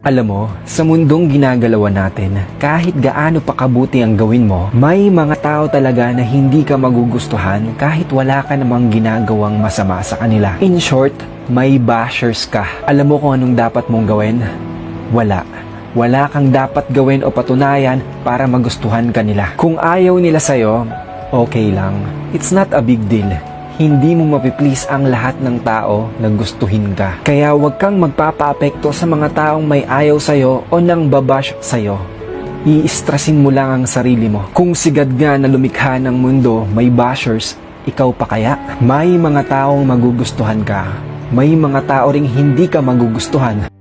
Alam mo, sa mundong ginagalawan natin, kahit gaano pa kabuti ang gawin mo, may mga tao talaga na hindi ka magugustuhan kahit wala ka namang ginagawang masama sa kanila. In short, may bashers ka. Alam mo kung anong dapat mong gawin? Wala. Wala kang dapat gawin o patunayan para magustuhan ka nila. Kung ayaw nila sa'yo, okay lang. It's not a big deal. Hindi mo mapiplease ang lahat ng tao na gustuhin ka. Kaya huwag kang magpapaapekto sa mga taong may ayaw sa'yo o nang babash sa'yo. I-stressin mo lang ang sarili mo. Kung sigad nga na lumikha ng mundo may bashers, ikaw pa kaya? May mga taong magugustuhan ka. May mga tao ring hindi ka magugustuhan.